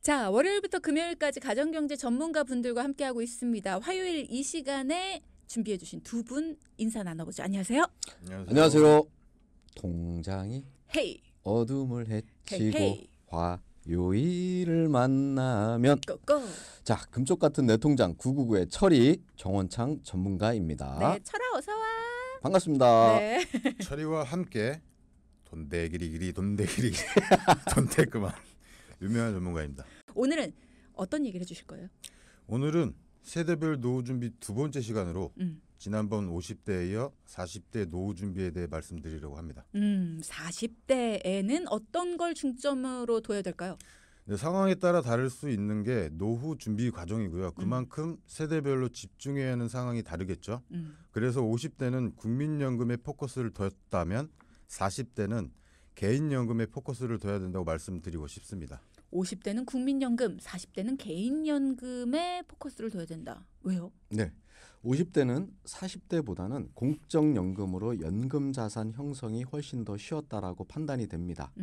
자, 월요일부터 금요일까지 가정경제 전문가 분들과 함께하고 있습니다. 화요일 이 시간에 준비해 주신 두 분 인사 나눠보죠. 안녕하세요. 안녕하세요. 통장이 헤이. 어둠을 헤치고 헤이. 화요일을 만나면 고고. 자, 금쪽 같은 내 통장 999의 철이 정원창 전문가입니다. 네, 철아 어서 와. 반갑습니다. 네. 철이와 함께 돈대기리기리 돈대기리기리 돈대그만 유명한 전문가입니다. 오늘은 어떤 얘기를 해주실 거예요? 오늘은 세대별 노후 준비 두 번째 시간으로 지난번 50대에 이어 40대 노후 준비에 대해 말씀드리려고 합니다. 40대에는 어떤 걸 중점으로 둬야 될까요? 네, 상황에 따라 다를 수 있는 게 노후 준비 과정이고요. 그만큼 세대별로 집중해야 하는 상황이 다르겠죠. 그래서 50대는 국민연금에 포커스를 뒀다면 40대는 개인연금에 포커스를 둬야 된다고 말씀드리고 싶습니다. 50대는 국민연금, 40대는 개인연금에 포커스를 둬야 된다. 왜요? 네. 50대는 40대보다는 공적연금으로 연금 자산 형성이 훨씬 더 쉬웠다라고 판단이 됩니다.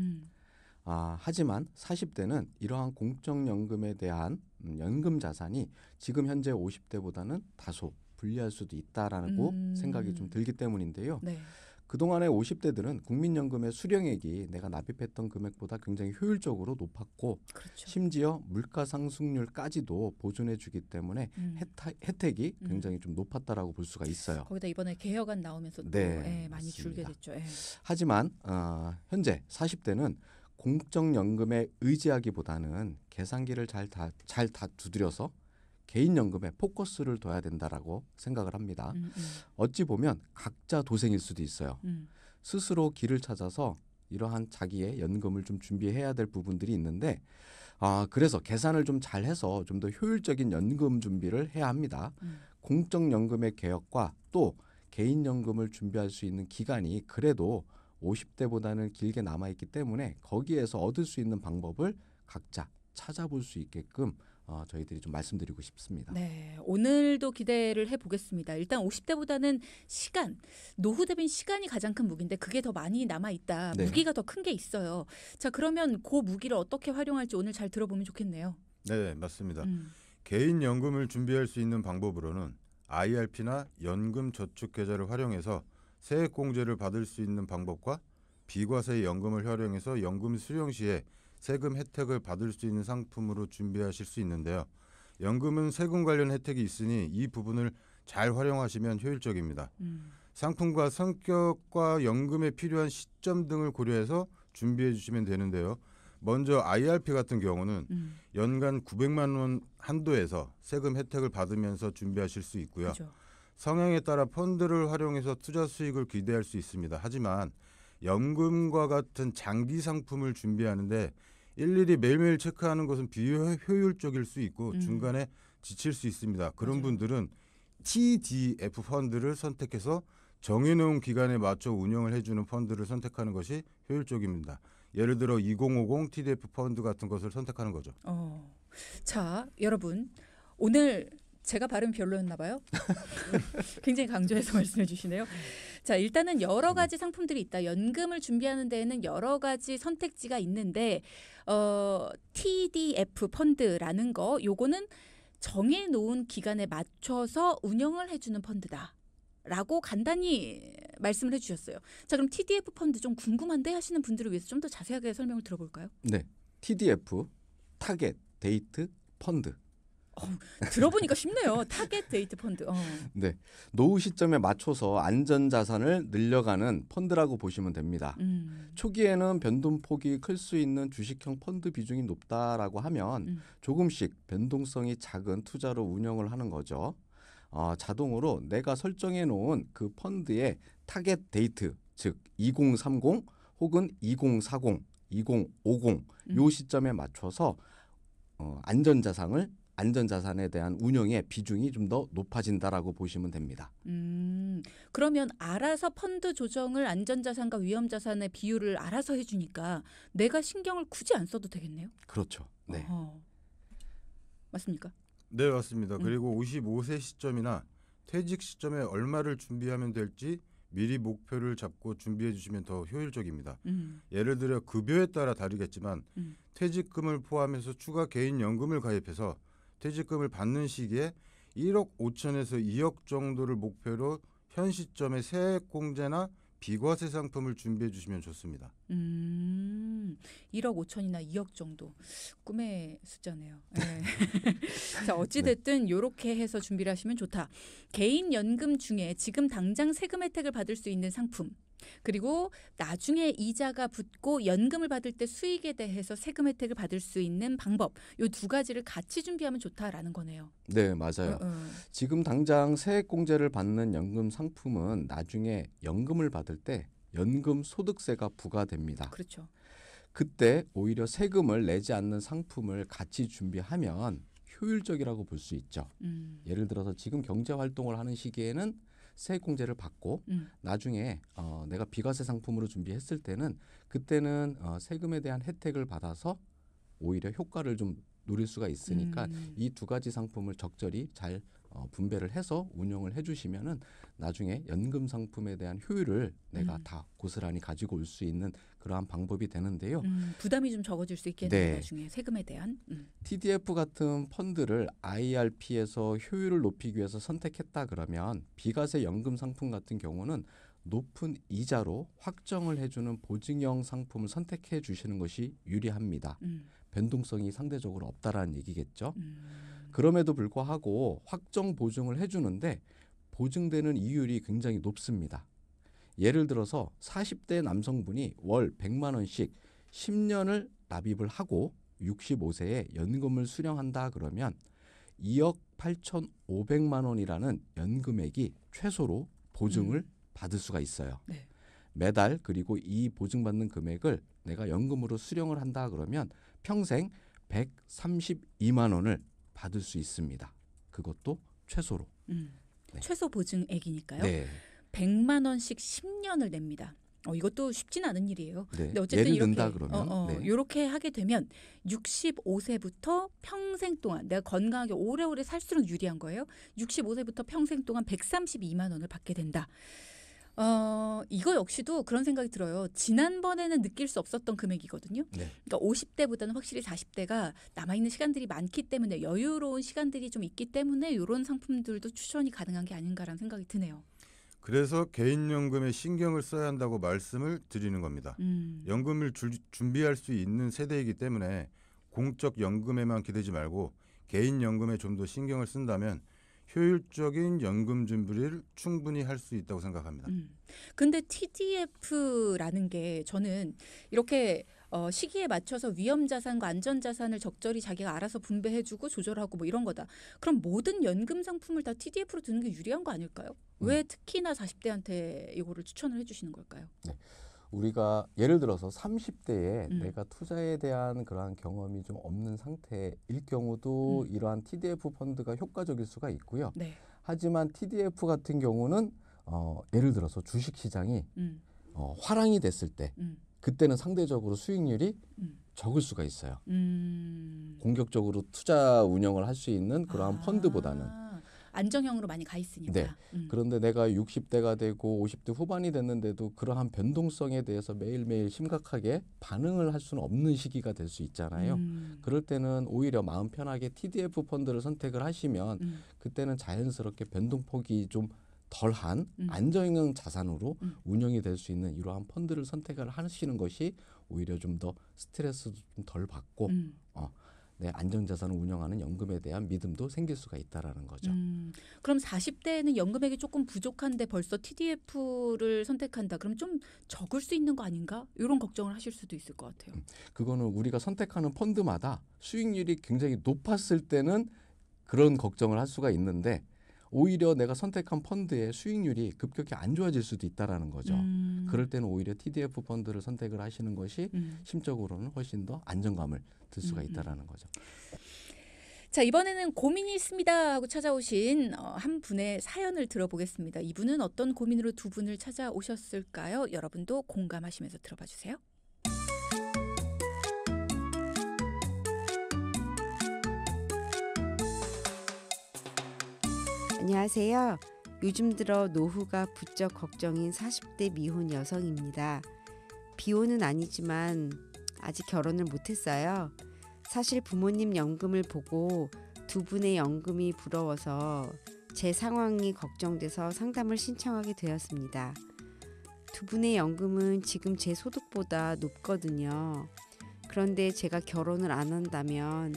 하지만 40대는 이러한 공적연금에 대한 연금 자산이 지금 현재 50대보다는 다소 불리할 수도 있다라고 생각이 좀 들기 때문인데요. 네. 그동안의 50대들은 국민연금의 수령액이 내가 납입했던 금액보다 굉장히 효율적으로 높았고 그렇죠. 심지어 물가상승률까지도 보존해 주기 때문에 혜택이 굉장히 좀 높았다라고 볼 수가 있어요. 거기다 이번에 개혁안 나오면서 또 네, 많이 맞습니다. 줄게 됐죠. 하지만 현재 40대는 공적연금에 의지하기보다는 계산기를 잘 다 두드려서 개인연금에 포커스를 둬야 된다라고 생각을 합니다. 어찌 보면 각자 도생일 수도 있어요. 스스로 길을 찾아서 이러한 자기의 연금을 좀 준비해야 될 부분들이 있는데 그래서 계산을 좀 잘해서 좀 더 효율적인 연금 준비를 해야 합니다. 공적연금의 개혁과 또 개인연금을 준비할 수 있는 기간이 그래도 50대보다는 길게 남아있기 때문에 거기에서 얻을 수 있는 방법을 각자 찾아볼 수 있게끔 저희들이 좀 말씀드리고 싶습니다. 네, 오늘도 기대를 해보겠습니다. 일단 50대보다는 노후 대비인 시간이 가장 큰 무기인데 그게 더 많이 남아있다. 네. 무기가 더 큰 게 있어요. 자, 그러면 그 무기를 어떻게 활용할지 오늘 잘 들어보면 좋겠네요. 네, 맞습니다. 개인연금을 준비할 수 있는 방법으로는 IRP나 연금저축계좌를 활용해서 세액공제를 받을 수 있는 방법과 비과세 연금을 활용해서 연금 수령 시에 세금 혜택을 받을 수 있는 상품으로 준비하실 수 있는데요. 연금은 세금 관련 혜택이 있으니 이 부분을 잘 활용하시면 효율적입니다. 상품과 성격과 연금에 필요한 시점 등을 고려해서 준비해 주시면 되는데요. 먼저 IRP 같은 경우는 연간 900만 원 한도에서 세금 혜택을 받으면서 준비하실 수 있고요. 그렇죠. 성향에 따라 펀드를 활용해서 투자 수익을 기대할 수 있습니다. 하지만 연금과 같은 장기 상품을 준비하는데 일일이 매일매일 체크하는 것은 비효율적일 수 있고 중간에 지칠 수 있습니다. 그런 맞아요. 분들은 TDF 펀드를 선택해서 정해놓은 기간에 맞춰 운영을 해주는 펀드를 선택하는 것이 효율적입니다. 예를 들어 2050 TDF 펀드 같은 것을 선택하는 거죠. 자, 여러분 오늘 제가 발음 별로였나 봐요. 굉장히 강조해서 말씀해 주시네요. 자, 일단은 여러 가지 상품들이 있다. 연금을 준비하는 데에는 여러 가지 선택지가 있는데 TDF 펀드라는 거 요거는 정해놓은 기간에 맞춰서 운영을 해주는 펀드다. 라고 간단히 말씀을 해주셨어요. 자, 그럼 TDF 펀드 좀 궁금한데 하시는 분들을 위해서 좀 더 자세하게 설명을 들어볼까요? 네, TDF 타겟 데이트 펀드. 들어보니까 쉽네요. 타겟 데이트 펀드. 네, 노후 시점에 맞춰서 안전 자산을 늘려가는 펀드라고 보시면 됩니다. 초기에는 변동폭이 클 수 있는 주식형 펀드 비중이 높다라고 하면 조금씩 변동성이 작은 투자로 운영을 하는 거죠. 자동으로 내가 설정해 놓은 그 펀드의 타겟 데이트, 즉 2030 혹은 2040, 2050 요 시점에 맞춰서 안전자산에 대한 운영의 비중이 좀 더 높아진다라고 보시면 됩니다. 그러면 알아서 펀드 조정을 안전자산과 위험자산의 비율을 알아서 해주니까 내가 신경을 굳이 안 써도 되겠네요? 그렇죠. 네. 맞습니까? 네, 맞습니다. 그리고 55세 시점이나 퇴직 시점에 얼마를 준비하면 될지 미리 목표를 잡고 준비해 주시면 더 효율적입니다. 음. 예를 들어 급여에 따라 다르겠지만 퇴직금을 포함해서 추가 개인연금을 가입해서 퇴직금을 받는 시기에 1억 5천에서 2억 정도를 목표로 현 시점에 세액공제나 비과세 상품을 준비해 주시면 좋습니다. 1억 5천이나 2억 정도 꿈의 숫자네요. 네. 자, 어찌됐든 이렇게 해서 준비를 하시면 좋다. 개인연금 중에 지금 당장 세금 혜택을 받을 수 있는 상품, 그리고 나중에 이자가 붙고 연금을 받을 때 수익에 대해서 세금 혜택을 받을 수 있는 방법, 이 두 가지를 같이 준비하면 좋다라는 거네요. 네, 맞아요. 지금 당장 세액공제를 받는 연금 상품은 나중에 연금을 받을 때 연금 소득세가 부과됩니다. 그렇죠. 그때 오히려 세금을 내지 않는 상품을 같이 준비하면 효율적이라고 볼 수 있죠. 예를 들어서 지금 경제 활동을 하는 시기에는 세액공제를 받고 나중에 내가 비과세 상품으로 준비했을 때는 그때는 세금에 대한 혜택을 받아서 오히려 효과를 좀 누릴 수가 있으니까 이 두 가지 상품을 적절히 잘 분배를 해서 운용을 해주시면은 나중에 연금 상품에 대한 효율을 내가 다 고스란히 가지고 올 수 있는 그러한 방법이 되는데요. 부담이 좀 적어질 수 있겠네요. 네. 나중에 세금에 대한. TDF 같은 펀드를 IRP에서 효율을 높이기 위해서 선택했다 그러면 비과세 연금 상품 같은 경우는 높은 이자로 확정을 해주는 보증형 상품을 선택해 주시는 것이 유리합니다. 변동성이 상대적으로 없다라는 얘기겠죠. 그럼에도 불구하고 확정 보증을 해주는데 보증되는 이율이 굉장히 높습니다. 예를 들어서 40대 남성분이 월 100만 원씩 10년을 납입을 하고 65세에 연금을 수령한다 그러면 2억 8,500만 원이라는 연금액이 최소로 보증을 받을 수가 있어요. 네. 매달 그리고 이 보증받는 금액을 내가 연금으로 수령을 한다 그러면 평생 132만 원을 받을 수 있습니다. 그것도 최소로. 네. 최소 보증액이니까요. 네. 100만 원씩 10년을 냅니다. 이것도 쉽진 않은 일이에요. 네. 근데 어쨌든 예를 이렇게 든다 그러면 네. 이렇게 하게 되면 65세부터 평생 동안 내가 건강하게 오래오래 살수록 유리한 거예요. 65세부터 평생 동안 132만 원을 받게 된다. 이거 역시도 그런 생각이 들어요. 지난번에는 느낄 수 없었던 금액이거든요. 네. 그러니까 50대보다는 확실히 40대가 남아있는 시간들이 많기 때문에 여유로운 시간들이 좀 있기 때문에 이런 상품들도 추천이 가능한 게 아닌가라는 생각이 드네요. 그래서 개인연금에 신경을 써야 한다고 말씀을 드리는 겁니다. 연금을 준비할 수 있는 세대이기 때문에 공적 연금에만 기대지 말고 개인연금에 좀 더 신경을 쓴다면 효율적인 연금 준비를 충분히 할 수 있다고 생각합니다. 근데 TDF라는 게 저는 이렇게 시기에 맞춰서 위험 자산과 안전 자산을 적절히 자기가 알아서 분배해주고 조절하고 뭐 이런 거다. 그럼 모든 연금 상품을 다 TDF로 드는 게 유리한 거 아닐까요? 왜 특히나 40대한테 이거를 추천을 해주시는 걸까요? 네. 우리가 예를 들어서 30대에 내가 투자에 대한 그러한 경험이 좀 없는 상태일 경우도 이러한 TDF 펀드가 효과적일 수가 있고요. 네. 하지만 TDF 같은 경우는 예를 들어서 주식시장이 화랑이 됐을 때 그때는 상대적으로 수익률이 적을 수가 있어요. 공격적으로 투자 운영을 할 수 있는 그러한 펀드보다는. 안정형으로 많이 가 있으니까. 네. 그런데 내가 60대가 되고 50대 후반이 됐는데도 그러한 변동성에 대해서 매일매일 심각하게 반응을 할 수는 없는 시기가 될 수 있잖아요. 그럴 때는 오히려 마음 편하게 TDF 펀드를 선택을 하시면 그때는 자연스럽게 변동폭이 좀 덜한 안정형 자산으로 운영이 될 수 있는 이러한 펀드를 선택을 하시는 것이 오히려 좀 더 스트레스도 좀 덜 받고 내 안전자산을 운영하는 연금에 대한 믿음도 생길 수가 있다라는 거죠. 그럼 40대에는 연금액이 조금 부족한데 벌써 TDF를 선택한다. 그럼 좀 적을 수 있는 거 아닌가? 이런 걱정을 하실 수도 있을 것 같아요. 그거는 우리가 선택하는 펀드마다 수익률이 굉장히 높았을 때는 그런 걱정을 할 수가 있는데 오히려 내가 선택한 펀드의 수익률이 급격히 안 좋아질 수도 있다라는 거죠. 그럴 때는 오히려 TDF 펀드를 선택을 하시는 것이 심적으로는 훨씬 더 안정감을 들 수가 있다라는 거죠. 자, 이번에는 고민이 있습니다 하고 찾아오신 한 분의 사연을 들어보겠습니다. 이분은 어떤 고민으로 두 분을 찾아오셨을까요? 여러분도 공감하시면서 들어봐 주세요. 안녕하세요. 요즘 들어 노후가 부쩍 걱정인 40대 미혼 여성입니다. 비혼은 아니지만 아직 결혼을 못했어요. 사실 부모님 연금을 보고 두 분의 연금이 부러워서 제 상황이 걱정돼서 상담을 신청하게 되었습니다. 두 분의 연금은 지금 제 소득보다 높거든요. 그런데 제가 결혼을 안 한다면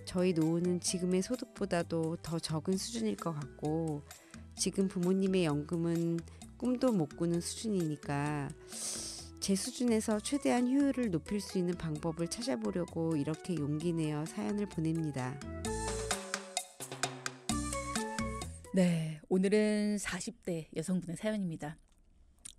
저희 노후는 지금의 소득보다도 더 적은 수준일 것 같고 지금 부모님의 연금은 꿈도 못 꾸는 수준이니까 제 수준에서 최대한 효율을 높일 수 있는 방법을 찾아보려고 이렇게 용기 내어 사연을 보냅니다. 네, 오늘은 40대 여성분의 사연입니다.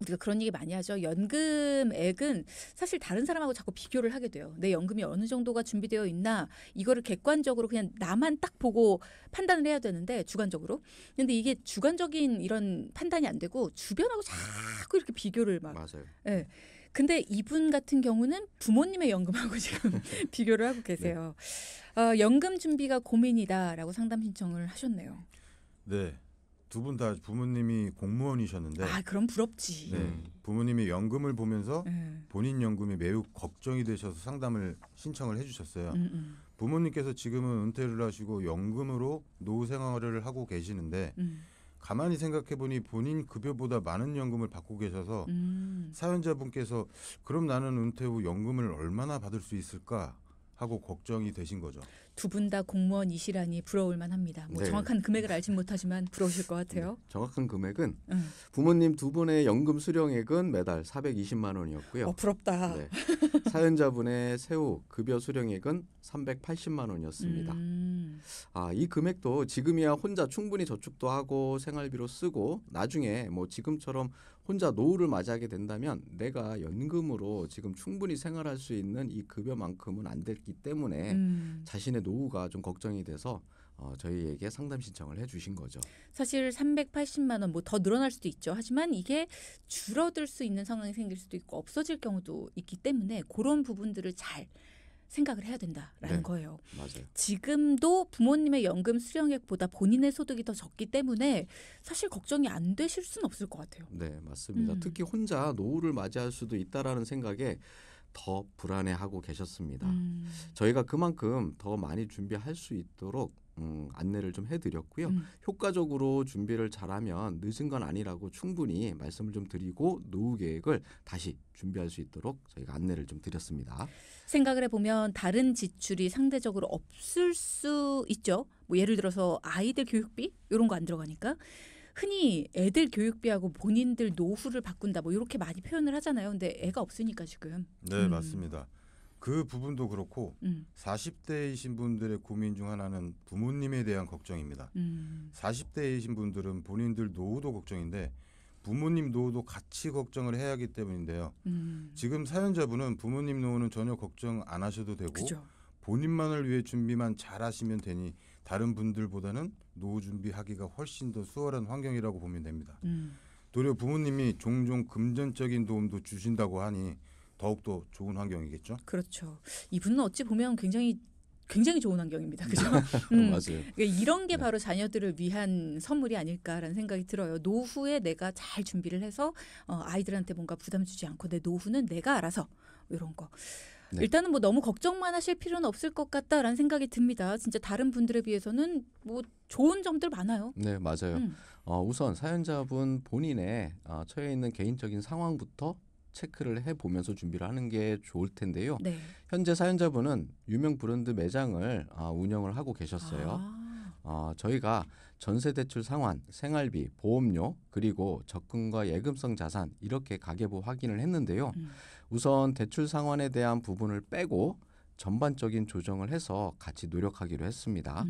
우리가 그런 얘기 많이 하죠. 연금액은 사실 다른 사람하고 자꾸 비교를 하게 돼요. 내 연금이 어느 정도가 준비되어 있나 이거를 객관적으로 그냥 나만 딱 보고 판단을 해야 되는데 주관적으로. 근데 이게 주관적인 이런 판단이 안 되고 주변하고 자꾸 이렇게 비교를 막. 맞아요. 네. 근데 이분 같은 경우는 부모님의 연금하고 지금 비교를 하고 계세요. 연금 준비가 고민이다라고 상담 신청을 하셨네요. 네. 두 분 다 부모님이 공무원이셨는데 아, 그럼 부럽지. 네, 부모님이 연금을 보면서 네. 본인 연금이 매우 걱정이 되셔서 상담을 신청을 해주셨어요. 음. 부모님께서 지금은 은퇴를 하시고 연금으로 노후 생활을 하고 계시는데 가만히 생각해보니 본인 급여보다 많은 연금을 받고 계셔서 사연자분께서 그럼 나는 은퇴 후 연금을 얼마나 받을 수 있을까 하고 걱정이 되신 거죠. 두 분 다 공무원이시라니 부러울 만합니다. 뭐 네. 정확한 금액을 알진 못하지만 부러우실 것 같아요. 네, 정확한 금액은 응. 부모님 두 분의 연금 수령액은 매달 420만 원이었고요. 부럽다. 네. 사연자분의 세후 급여 수령액은 380만 원이었습니다. 이 금액도 지금이야 혼자 충분히 저축도 하고 생활비로 쓰고 나중에 뭐 지금처럼 혼자 노후를 맞이하게 된다면 내가 연금으로 지금 충분히 생활할 수 있는 이 급여만큼은 안 됐기 때문에 자신의 노후가 좀 걱정이 돼서 저희에게 상담 신청을 해주신 거죠. 사실 380만 원 뭐 더 늘어날 수도 있죠. 하지만 이게 줄어들 수 있는 상황이 생길 수도 있고 없어질 경우도 있기 때문에 그런 부분들을 잘 생각을 해야 된다라는 네. 거예요. 맞아요. 지금도 부모님의 연금 수령액보다 본인의 소득이 더 적기 때문에 사실 걱정이 안 되실 수는 없을 것 같아요. 네, 맞습니다. 특히 혼자 노후를 맞이할 수도 있다라는 생각에 더 불안해하고 계셨습니다. 저희가 그만큼 더 많이 준비할 수 있도록 안내를 좀 해드렸고요. 효과적으로 준비를 잘하면 늦은 건 아니라고 충분히 말씀을 좀 드리고 노후 계획을 다시 준비할 수 있도록 저희가 안내를 좀 드렸습니다. 생각을 해보면 다른 지출이 상대적으로 없을 수 있죠. 뭐 예를 들어서 아이들 교육비 이런 거 안 들어가니까. 흔히 애들 교육비하고 본인들 노후를 바꾼다 뭐 이렇게 많이 표현을 하잖아요. 근데 애가 없으니까 지금. 네, 맞습니다. 그 부분도 그렇고 40대이신 분들의 고민 중 하나는 부모님에 대한 걱정입니다. 40대이신 분들은 본인들 노후도 걱정인데 부모님 노후도 같이 걱정을 해야 하기 때문인데요. 지금 사연자분은 부모님 노후는 전혀 걱정 안 하셔도 되고 그죠. 본인만을 위해 준비만 잘 하시면 되니 다른 분들보다는 노후 준비하기가 훨씬 더 수월한 환경이라고 보면 됩니다. 도리어 부모님이 종종 금전적인 도움도 주신다고 하니 더욱더 좋은 환경이겠죠? 그렇죠. 이분은 어찌 보면 굉장히 좋은 환경입니다. 그죠? 맞아요. 그러니까 이런 게 바로 자녀들을 위한 선물이 아닐까라는 생각이 들어요. 노후에 내가 잘 준비를 해서 아이들한테 뭔가 부담 주지 않고 내 노후는 내가 알아서 이런 거. 네. 일단은 뭐 너무 걱정만 하실 필요는 없을 것 같다라는 생각이 듭니다. 진짜 다른 분들에 비해서는 뭐 좋은 점들 많아요. 네, 맞아요. 우선 사연자분 본인의 처해 있는 개인적인 상황부터 체크를 해보면서 준비를 하는 게 좋을 텐데요. 네. 현재 사연자분은 유명 브랜드 매장을 운영을 하고 계셨어요. 저희가 전세대출 상환, 생활비, 보험료, 그리고 적금과 예금성 자산 이렇게 가계부 확인을 했는데요. 우선 대출 상환에 대한 부분을 빼고 전반적인 조정을 해서 같이 노력하기로 했습니다.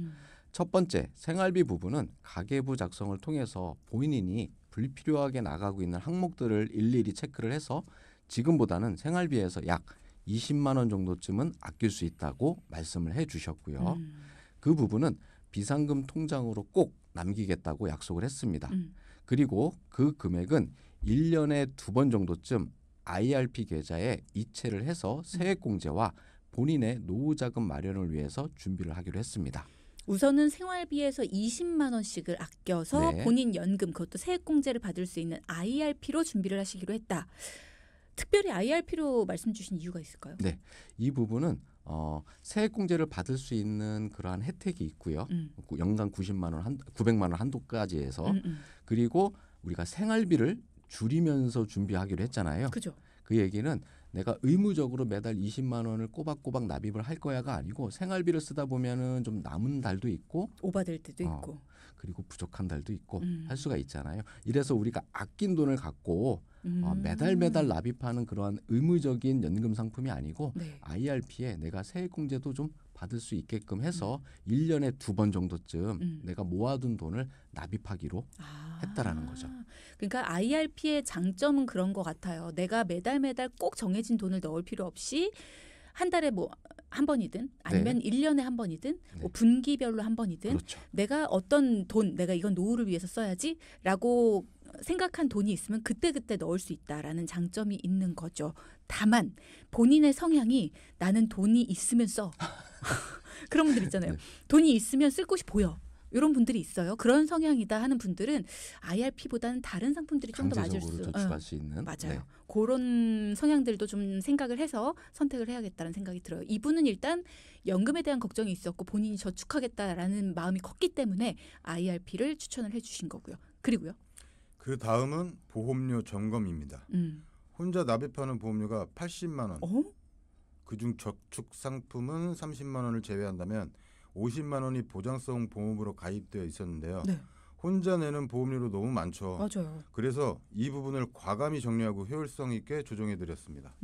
첫 번째, 생활비 부분은 가계부 작성을 통해서 본인이 불필요하게 나가고 있는 항목들을 일일이 체크를 해서 지금보다는 생활비에서 약 20만 원 정도쯤은 아낄 수 있다고 말씀을 해주셨고요. 그 부분은 비상금 통장으로 꼭 남기겠다고 약속을 했습니다. 그리고 그 금액은 1년에 2번 정도쯤 IRP 계좌에 이체를 해서 세액공제와 본인의 노후자금 마련을 위해서 준비를 하기로 했습니다. 우선은 생활비에서 20만 원씩을 아껴서 네. 본인 연금 그것도 세액공제를 받을 수 있는 IRP로 준비를 하시기로 했다. 특별히 IRP로 말씀 주신 이유가 있을까요? 네. 이 부분은 세액공제를 받을 수 있는 그러한 혜택이 있고요. 연간 90만 원, 900만 원 한도까지 해서 그리고 우리가 생활비를 줄이면서 준비하기로 했잖아요. 그죠. 그 얘기는 내가 의무적으로 매달 20만 원을 꼬박꼬박 납입을 할 거야가 아니고 생활비를 쓰다 보면은 좀 남은 달도 있고 오바될 때도 있고. 그리고 부족한 달도 있고 할 수가 있잖아요. 이래서 우리가 아낀 돈을 갖고 매달 납입하는 그러한 의무적인 연금 상품이 아니고 네. IRP에 내가 세액공제도 좀 받을 수 있게끔 해서 1년에 2번 정도쯤 내가 모아둔 돈을 납입하기로 했다라는 거죠. 그러니까 IRP의 장점은 그런 것 같아요. 내가 매달 꼭 정해진 돈을 넣을 필요 없이 한 달에 뭐 한 번이든 아니면 1년에 한 번이든 뭐 분기별로 한 번이든 그렇죠. 내가 어떤 돈 내가 이건 노후를 위해서 써야지라고 생각한 돈이 있으면 그때그때 넣을 수 있다라는 장점이 있는 거죠. 다만 본인의 성향이 나는 돈이 있으면 써. 그런 분들 있잖아요. 네. 돈이 있으면 쓸 곳이 보여. 이런 분들이 있어요. 그런 성향이다 하는 분들은 IRP보다는 다른 상품들이 좀 더 맞을 강제적으로 수. 저축할 수 있는. 맞아요. 네. 그런 성향들도 좀 생각을 해서 선택을 해야겠다는 생각이 들어요. 이분은 일단 연금에 대한 걱정이 있었고 본인이 저축하겠다라는 마음이 컸기 때문에 IRP를 추천을 해주신 거고요. 그리고요. 그 다음은 보험료 점검입니다. 혼자 납입하는 보험료가 80만 원. 그중 저축 상품은 30만 원을 제외한다면 50만 원이 보장성 보험으로 가입되어 있었는데요. 네. 혼자 내는 보험료로 너무 많죠. 맞아요. 그래서 이 부분을 과감히 정리하고 효율성 있게 조정해 드렸습니다.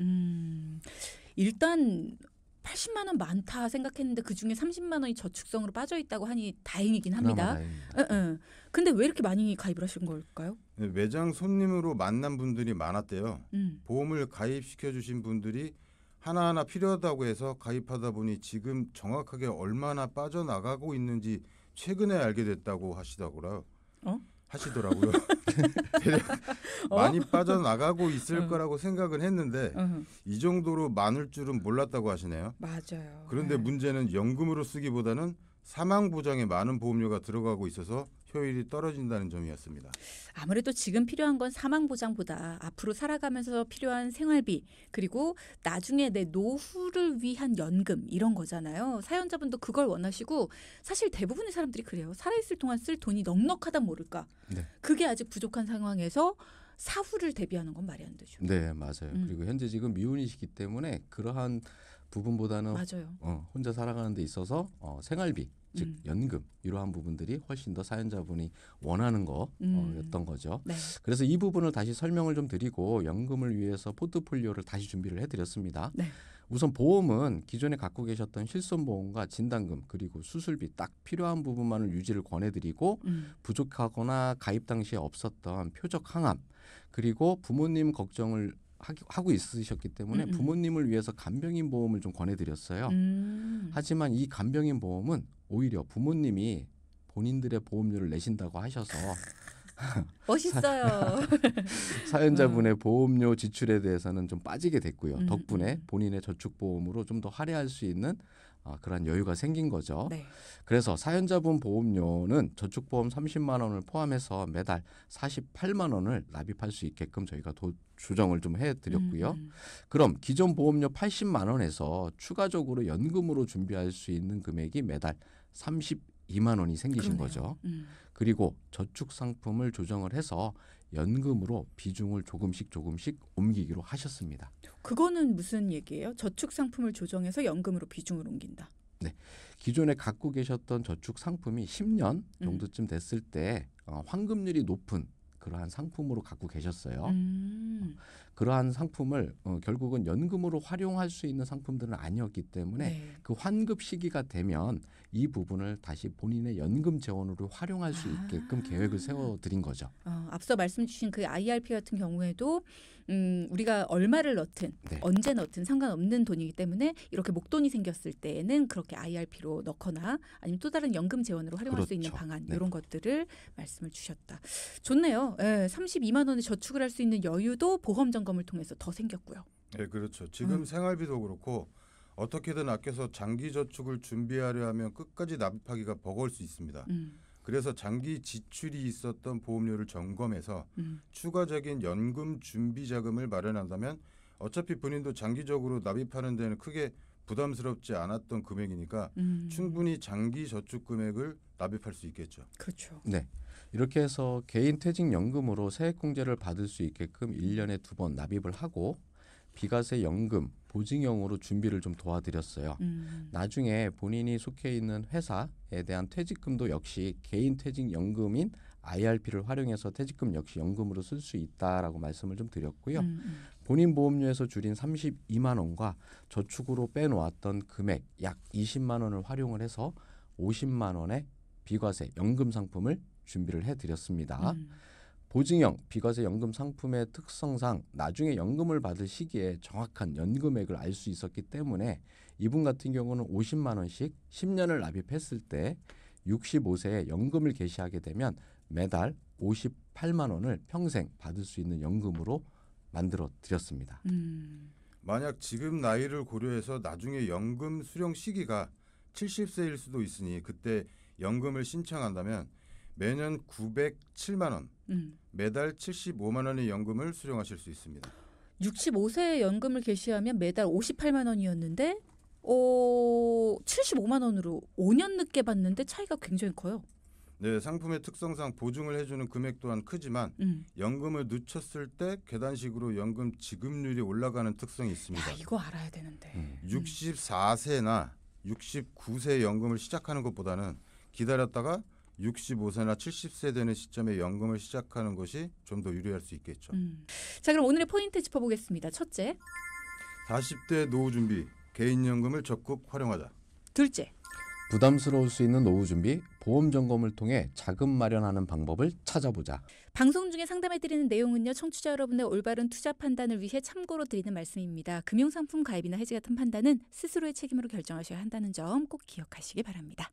일단 80만 원 많다 생각했는데 그중에 30만 원이 저축성으로 빠져 있다고 하니 다행이긴 합니다. 다행입니다. 근데 왜 이렇게 많이 가입을 하신 걸까요? 네, 매장 손님으로 만난 분들이 많았대요. 보험을 가입시켜 주신 분들이 하나하나 필요하다고 해서 가입하다 보니 지금 정확하게 얼마나 빠져나가고 있는지 최근에 알게 됐다고 하시더라고요. 하시더라고요. 많이 빠져나가고 있을 거라고 생각은 했는데 이 정도로 많을 줄은 몰랐다고 하시네요. 맞아요. 그런데 문제는 연금으로 쓰기보다는 사망보장에 많은 보험료가 들어가고 있어서 효율이 떨어진다는 점이었습니다. 아무래도 지금 필요한 건 사망보장보다 앞으로 살아가면서 필요한 생활비 그리고 나중에 내 노후를 위한 연금 이런 거잖아요. 사연자분도 그걸 원하시고 사실 대부분의 사람들이 그래요. 살아있을 동안 쓸 돈이 넉넉하다 모를까. 네. 그게 아직 부족한 상황에서 사후를 대비하는 건 말이 안 되죠. 네, 맞아요. 그리고 현재 지금 미혼이시기 때문에 그러한 부분보다는 맞아요. 혼자 살아가는 데 있어서 생활비, 즉 연금 이러한 부분들이 훨씬 더 사연자분이 원하는 거였던 거죠. 네. 그래서 이 부분을 다시 설명을 좀 드리고 연금을 위해서 포트폴리오를 다시 준비를 해드렸습니다. 네. 우선 보험은 기존에 갖고 계셨던 실손보험과 진단금 그리고 수술비 딱 필요한 부분만을 유지를 권해드리고 부족하거나 가입 당시에 없었던 표적 항암 그리고 부모님 걱정을 하고 있으셨기 때문에 부모님을 위해서 간병인 보험을 좀 권해드렸어요. 하지만 이 간병인 보험은 오히려 부모님이 본인들의 보험료를 내신다고 하셔서 멋있어요. 사연자분의 보험료 지출에 대해서는 좀 빠지게 됐고요. 덕분에 본인의 저축보험으로 좀 더 할애할 수 있는 그런 여유가 생긴 거죠. 네. 그래서 사연자분 보험료는 저축보험 30만 원을 포함해서 매달 48만 원을 납입할 수 있게끔 저희가 조정을 좀 해드렸고요. 그럼 기존 보험료 80만 원에서 추가적으로 연금으로 준비할 수 있는 금액이 매달 32만 원이 생기신 그러네요. 거죠. 그리고 저축 상품을 조정을 해서 연금으로 비중을 조금씩 옮기기로 하셨습니다. 그거는 무슨 얘기예요? 저축 상품을 조정해서 연금으로 비중을 옮긴다. 네, 기존에 갖고 계셨던 저축 상품이 10년 정도쯤 됐을 때 환급률이 높은 그러한 상품으로 갖고 계셨어요. 그러한 상품을 결국은 연금으로 활용할 수 있는 상품들은 아니었기 때문에 네. 그 환급 시기가 되면 이 부분을 다시 본인의 연금 재원으로 활용할 수 있게끔 계획을 세워드린 거죠. 앞서 말씀 주신 그 IRP 같은 경우에도 우리가 얼마를 넣든 네. 언제 넣든 상관없는 돈이기 때문에 이렇게 목돈이 생겼을 때에는 그렇게 IRP로 넣거나 아니면 또 다른 연금 재원으로 활용할 수 있는 그렇죠. 방안 네. 이런 것들을 말씀을 주셨다. 좋네요. 32만 원에 저축을 할 수 있는 여유도 보험 점검을 통해서 더 생겼고요. 네, 그렇죠. 지금 생활비도 그렇고 어떻게든 아껴서 장기 저축을 준비하려 하면 끝까지 납입하기가 버거울 수 있습니다. 그래서 장기 지출이 있었던 보험료를 점검해서 추가적인 연금 준비 자금을 마련한다면 어차피 본인도 장기적으로 납입하는 데는 크게 부담스럽지 않았던 금액이니까 충분히 장기 저축 금액을 납입할 수 있겠죠. 그렇죠. 네. 이렇게 해서 개인 퇴직연금으로 세액공제를 받을 수 있게끔 1년에 2번 납입을 하고 비과세 연금, 보증형으로 준비를 좀 도와드렸어요. 나중에 본인이 속해 있는 회사에 대한 퇴직금도 역시 개인 퇴직연금인 IRP를 활용해서 퇴직금 역시 연금으로 쓸 수 있다라고 말씀을 좀 드렸고요. 본인 보험료에서 줄인 32만 원과 저축으로 빼놓았던 금액 약 20만 원을 활용을 해서 50만 원의 비과세 연금 상품을 준비를 해드렸습니다. 보증형 비과세 연금 상품의 특성상 나중에 연금을 받을 시기에 정확한 연금액을 알 수 있었기 때문에 이분 같은 경우는 50만 원씩 10년을 납입했을 때 65세에 연금을 개시하게 되면 매달 58만 원을 평생 받을 수 있는 연금으로 만들어 드렸습니다. 만약 지금 나이를 고려해서 나중에 연금 수령 시기가 70세일 수도 있으니 그때 연금을 신청한다면 매년 907만 원, 매달 75만 원의 연금을 수령하실 수 있습니다. 65세에 연금을 개시하면 매달 58만 원이었는데 75만 원으로 5년 늦게 받는데 차이가 굉장히 커요. 네, 상품의 특성상 보증을 해주는 금액 또한 크지만 연금을 늦췄을 때 계단식으로 연금 지급률이 올라가는 특성이 있습니다. 야, 이거 알아야 되는데. 64세나 69세 연금을 시작하는 것보다는 기다렸다가 65세나 70세 되는 시점에 연금을 시작하는 것이 좀 더 유리할 수 있겠죠. 자, 그럼 오늘의 포인트 짚어보겠습니다. 첫째, 40대 노후 준비, 개인연금을 적극 활용하자. 둘째, 부담스러울 수 있는 노후 준비, 보험 점검을 통해 자금 마련하는 방법을 찾아보자. 방송 중에 상담해드리는 내용은요, 청취자 여러분의 올바른 투자 판단을 위해 참고로 드리는 말씀입니다. 금융상품 가입이나 해지 같은 판단은 스스로의 책임으로 결정하셔야 한다는 점 꼭 기억하시기 바랍니다.